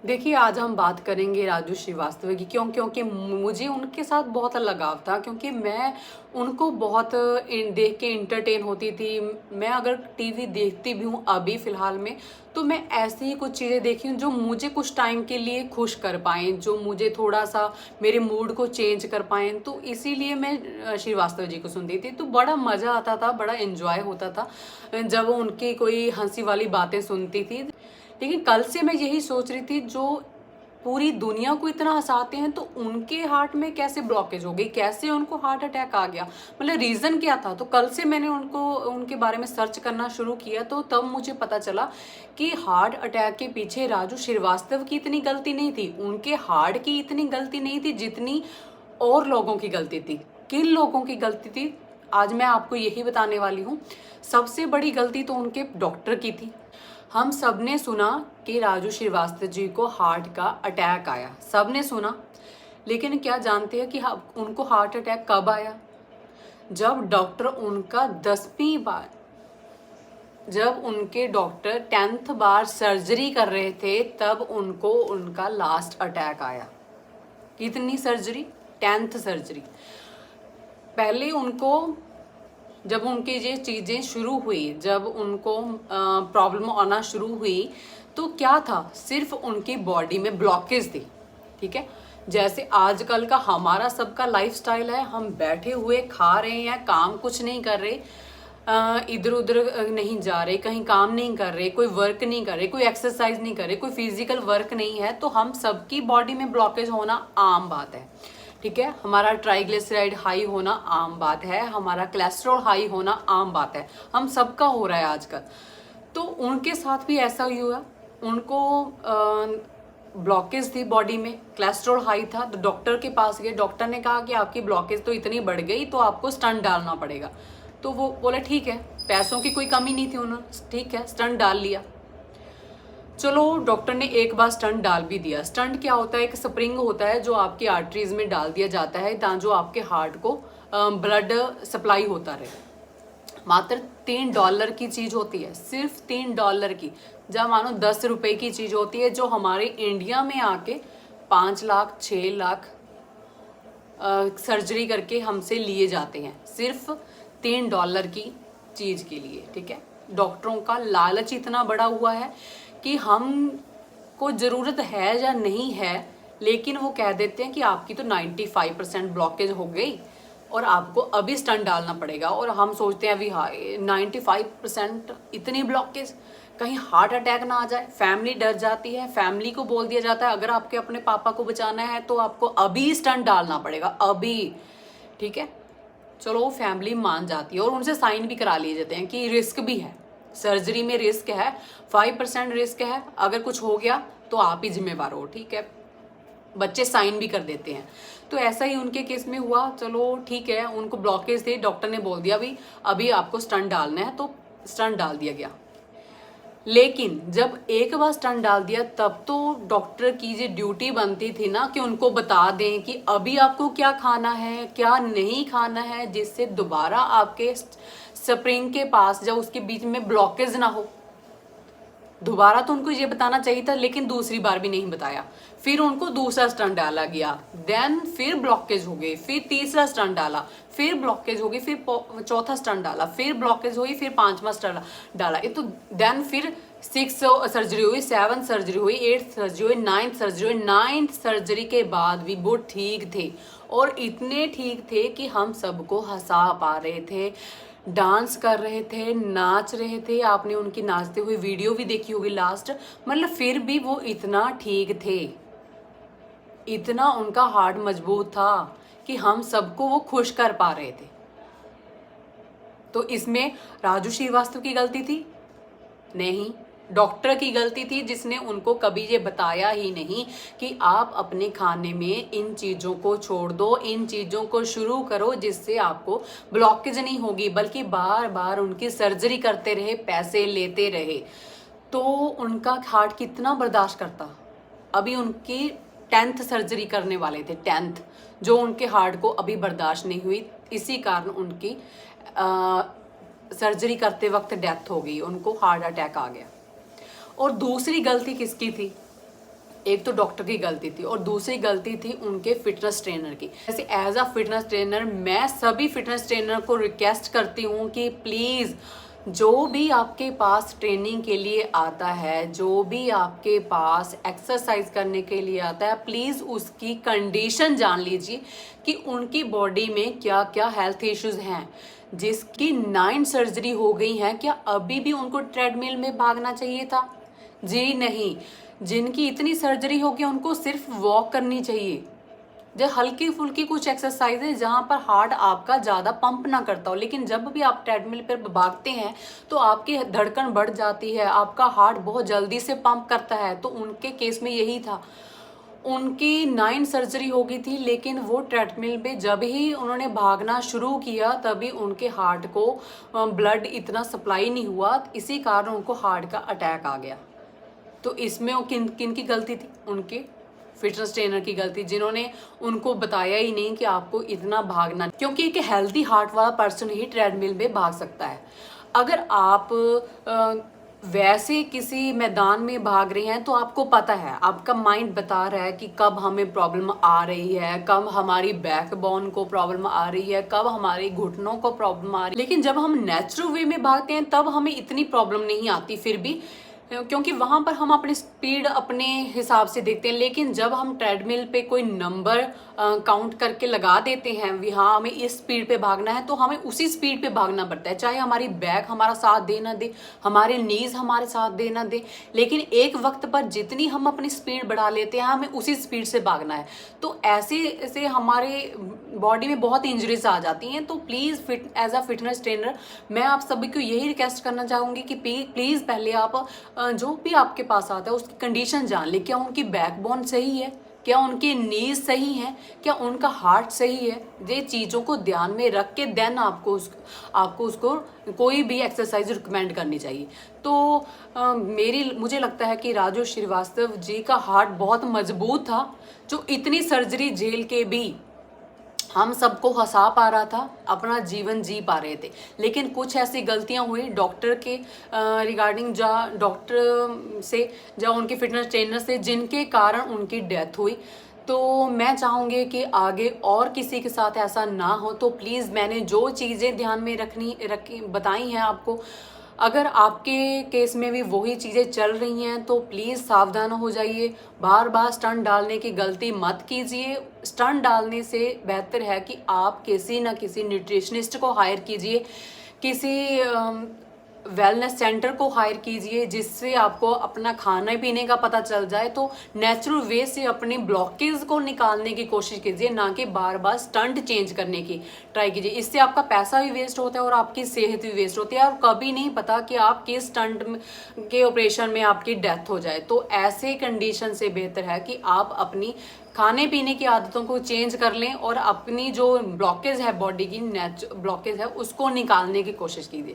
देखिए, आज हम बात करेंगे राजू श्रीवास्तव की। क्योंकि मुझे उनके साथ बहुत लगाव था, क्योंकि मैं उनको बहुत देख के इंटरटेन होती थी। मैं अगर टीवी देखती भी हूँ अभी फ़िलहाल में, तो मैं ऐसी ही कुछ चीज़ें देखी हूँ जो मुझे कुछ टाइम के लिए खुश कर पाएँ, जो मुझे थोड़ा-सा मेरे मूड को चेंज कर पाएँ। तो इसीलिए मैं श्रीवास्तव जी को सुनती थी, तो बड़ा मज़ा आता था, बड़ा एन्जॉय होता था जब उनकी कोई हँसी वाली बातें सुनती थी। लेकिन कल से मैं यही सोच रही थी, जो पूरी दुनिया को इतना हँसाते हैं, तो उनके हार्ट में कैसे ब्लॉकेज हो गई, कैसे उनको हार्ट अटैक आ गया, मतलब रीज़न क्या था। तो कल से मैंने उनके बारे में सर्च करना शुरू किया, तो तब मुझे पता चला कि हार्ट अटैक के पीछे राजू श्रीवास्तव की इतनी गलती नहीं थी, उनके हार्ट की इतनी गलती नहीं थी जितनी और लोगों की गलती थी। किन लोगों की गलती थी, आज मैं आपको यही बताने वाली हूँ। सबसे बड़ी गलती तो उनके डॉक्टर की थी। हम सब ने सुना कि राजू श्रीवास्तव जी को हार्ट का अटैक आया, सब ने सुना। लेकिन क्या जानते हैं कि उनको हार्ट अटैक कब आया? जब डॉक्टर उनका 10वीं बार, जब उनके डॉक्टर 10th बार सर्जरी कर रहे थे, तब उनको उनका लास्ट अटैक आया। कितनी सर्जरी? 10th surgery. पहले उनको, जब उनकी ये चीज़ें शुरू हुई, जब उनको प्रॉब्लम आना शुरू हुई, तो क्या था, सिर्फ उनकी बॉडी में ब्लॉकेज थी। ठीक है, जैसे आजकल का हमारा सबका लाइफस्टाइल है, हम बैठे हुए खा रहे हैं, काम कुछ नहीं कर रहे, इधर उधर नहीं जा रहे, कहीं काम नहीं कर रहे, कोई वर्क नहीं कर रहे, कोई एक्सरसाइज नहीं कर रहे, कोई फिजिकल वर्क नहीं है, तो हम सबकी बॉडी में ब्लॉकेज होना आम बात है। ठीक है, हमारा ट्राइग्लिसराइड हाई होना आम बात है, हमारा कोलेस्ट्रॉल हाई होना आम बात है, हम सबका हो रहा है आजकल। तो उनके साथ भी ऐसा ही हुआ, उनको ब्लॉकेज थी बॉडी में, कोलेस्ट्रॉल हाई था, तो डॉक्टर के पास गए। डॉक्टर ने कहा कि आपकी ब्लॉकेज तो इतनी बढ़ गई, तो आपको स्टंट डालना पड़ेगा। तो वो बोले ठीक है, पैसों की कोई कमी नहीं थी, उन्होंने ठीक है स्टंट डाल लिया। चलो, डॉक्टर ने एक बार स्टंट डाल भी दिया। स्टंट क्या होता है? एक स्प्रिंग होता है जो आपकी आर्टरीज में डाल दिया जाता है, ताकि जो आपके हार्ट को ब्लड सप्लाई होता रहे। मात्र $3 की चीज़ होती है, सिर्फ $3 की। जब मानो 10 रुपए की चीज़ होती है, जो हमारे इंडिया में आके 5 लाख 6 लाख सर्जरी करके हमसे लिए जाते हैं, सिर्फ $3 की चीज़ के लिए। ठीक है, डॉक्टरों का लालच इतना बड़ा हुआ है कि हम को ज़रूरत है या नहीं है, लेकिन वो कह देते हैं कि आपकी तो 95% ब्लॉकेज हो गई और आपको अभी स्टंट डालना पड़ेगा। और हम सोचते हैं अभी हाँ 95% इतनी ब्लॉकेज, कहीं हार्ट अटैक ना आ जाए। फैमिली डर जाती है, फैमिली को बोल दिया जाता है अगर आपके अपने पापा को बचाना है तो आपको अभी स्टंट डालना पड़ेगा, अभी। ठीक है, चलो वो फैमिली मान जाती है और उनसे साइन भी करा लिए जाते हैं कि रिस्क भी है, सर्जरी में रिस्क है, 5% रिस्क है, अगर कुछ हो गया तो आप ही जिम्मेवार हो। ठीक है, बच्चे साइन भी कर देते हैं। तो ऐसा ही उनके केस में हुआ। चलो ठीक है, उनको ब्लॉकेज थे, डॉक्टर ने बोल दिया अभी अभी आपको स्टंट डालना है, तो स्टंट डाल दिया गया। लेकिन जब एक बार स्टंट डाल दिया, तब तो डॉक्टर की जो ड्यूटी बनती थी ना कि उनको बता दें कि अभी आपको क्या खाना है क्या नहीं खाना है, जिससे दोबारा आपके स्प्रिंग के पास जब उसके बीच में ब्लॉकेज ना हो। दोबारा तो उनको ये बताना चाहिए था, लेकिन दूसरी बार भी नहीं बताया। फिर उनको दूसरा स्टंट डाला गया, देन फिर ब्लॉकेज हो गई, फिर तीसरा स्टंट डाला, फिर ब्लॉकेज हो गई, फिर चौथा स्टंट डाला, फिर ब्लॉकेज हुई, फिर 5वां स्टंट डाला। ये तो देन फिर 6 सर्जरी हुई, 7 सर्जरी हुई, 8 सर्जरी हुई, 9 सर्जरी हुई। 9 सर्जरी के बाद भी वो ठीक थे, और इतने ठीक थे कि हम सबको हंसा पा रहे थे, डांस कर रहे थे, नाच रहे थे। आपने उनकी नाचते हुए वीडियो भी देखी होगी लास्ट। मतलब फिर भी वो इतना ठीक थे, इतना उनका हार्ट मजबूत था कि हम सबको वो खुश कर पा रहे थे। तो इसमें राजू श्रीवास्तव की गलती थी? नहीं, डॉक्टर की गलती थी, जिसने उनको कभी ये बताया ही नहीं कि आप अपने खाने में इन चीज़ों को छोड़ दो, इन चीज़ों को शुरू करो, जिससे आपको ब्लॉकेज नहीं होगी। बल्कि बार बार उनकी सर्जरी करते रहे, पैसे लेते रहे। तो उनका हार्ट कितना बर्दाश्त करता। अभी उनकी 10th सर्जरी करने वाले थे, 10th, जो उनके हार्ट को अभी बर्दाश्त नहीं हुई। इसी कारण उनकी सर्जरी करते वक्त डेथ हो गई, उनको हार्ट अटैक आ गया। और दूसरी गलती किसकी थी? एक तो डॉक्टर की गलती थी और दूसरी गलती थी उनके फिटनेस ट्रेनर की। जैसे एज अ फिटनेस ट्रेनर मैं सभी फिटनेस ट्रेनर को रिक्वेस्ट करती हूँ कि प्लीज़ जो भी आपके पास ट्रेनिंग के लिए आता है, जो भी आपके पास एक्सरसाइज करने के लिए आता है, प्लीज़ उसकी कंडीशन जान लीजिए कि उनकी बॉडी में क्या क्या हेल्थ इश्यूज हैं। जिसकी 9 सर्जरी हो गई हैं, क्या अभी भी उनको ट्रेडमिल में भागना चाहिए था? जी नहीं। जिनकी इतनी सर्जरी हो गई उनको सिर्फ वॉक करनी चाहिए। जो हल्की फुल्की कुछ एक्सरसाइज है जहाँ पर हार्ट आपका ज़्यादा पंप ना करता हो, लेकिन जब भी आप ट्रेडमिल पर भागते हैं तो आपकी धड़कन बढ़ जाती है, आपका हार्ट बहुत जल्दी से पंप करता है। तो उनके केस में यही था, उनकी 9 सर्जरी हो गई थी, लेकिन वो ट्रेडमिल पे जब ही उन्होंने भागना शुरू किया तभी उनके हार्ट को ब्लड इतना सप्लाई नहीं हुआ, इसी कारण उनको हार्ट का अटैक आ गया। तो इसमें किन किन की गलती थी? उनके फिटनेस ट्रेनर की गलती, जिन्होंने उनको बताया ही नहीं कि आपको इतना भागना, क्योंकि एक हेल्दी हार्ट वाला पर्सन ही ट्रेडमिल में भाग सकता है। अगर आप वैसे किसी मैदान में भाग रहे हैं तो आपको पता है, आपका माइंड बता रहा है कि कब हमें प्रॉब्लम आ रही है, कब हमारी बैकबोन को प्रॉब्लम आ रही है, कब हमारे घुटनों को प्रॉब्लम आ रही है। लेकिन जब हम नेचुरल वे में भागते हैं तब हमें इतनी प्रॉब्लम नहीं आती फिर भी, क्योंकि वहाँ पर हम अपनी स्पीड अपने हिसाब से देखते हैं। लेकिन जब हम ट्रेडमिल पे कोई नंबर काउंट करके लगा देते हैं, भी हाँ हमें इस स्पीड पे भागना है, तो हमें उसी स्पीड पे भागना पड़ता है, चाहे हमारी बैक हमारा साथ दे ना दे, हमारे नीज हमारे साथ दे ना दे। लेकिन एक वक्त पर जितनी हम अपनी स्पीड बढ़ा लेते हैं, हमें उसी स्पीड से भागना है। तो ऐसे हमारे बॉडी में बहुत इंजरीज आ जाती हैं। तो please as a fitness trainer मैं आप सभी को यही रिक्वेस्ट करना चाहूँगी कि प्लीज़ पहले आप जो भी आपके पास आता है उसकी कंडीशन जान ले। क्या उनकी बैकबोन सही है, क्या उनकी नीज सही है, क्या उनका हार्ट सही है? ये चीज़ों को ध्यान में रख के देन आपको उसको कोई भी एक्सरसाइज रिकमेंड करनी चाहिए। तो मुझे लगता है कि राजू श्रीवास्तव जी का हार्ट बहुत मजबूत था, जो इतनी सर्जरी झेल के भी हम सबको हंसा पा रहा था, अपना जीवन जी पा रहे थे। लेकिन कुछ ऐसी गलतियां हुई डॉक्टर के रिगार्डिंग, डॉक्टर से उनके फिटनेस ट्रेनर से, जिनके कारण उनकी डेथ हुई। तो मैं चाहूँगी कि आगे और किसी के साथ ऐसा ना हो। तो प्लीज़ मैंने जो चीज़ें ध्यान में रखी बताई हैं आपको, अगर आपके केस में भी वही चीज़ें चल रही हैं तो प्लीज़ सावधान हो जाइए। बार बार स्टंट डालने की गलती मत कीजिए। स्टंट डालने से बेहतर है कि आप किसी न किसी न्यूट्रिशनिस्ट को हायर कीजिए, किसी वेलनेस सेंटर को हायर कीजिए, जिससे आपको अपना खाने पीने का पता चल जाए। तो नेचुरल वे से अपनी ब्लॉकेज को निकालने की कोशिश कीजिए, ना कि बार बार स्टंट चेंज करने की ट्राई कीजिए। इससे आपका पैसा भी वेस्ट होता है और आपकी सेहत भी वेस्ट होती है, और कभी नहीं पता कि आप किस स्टंट के ऑपरेशन में आपकी डेथ हो जाए। तो ऐसे कंडीशन से बेहतर है कि आप अपनी खाने पीने की आदतों को चेंज कर लें और अपनी जो ब्लॉकेज है, बॉडी की ब्लॉकेज है, उसको निकालने की कोशिश कीजिए।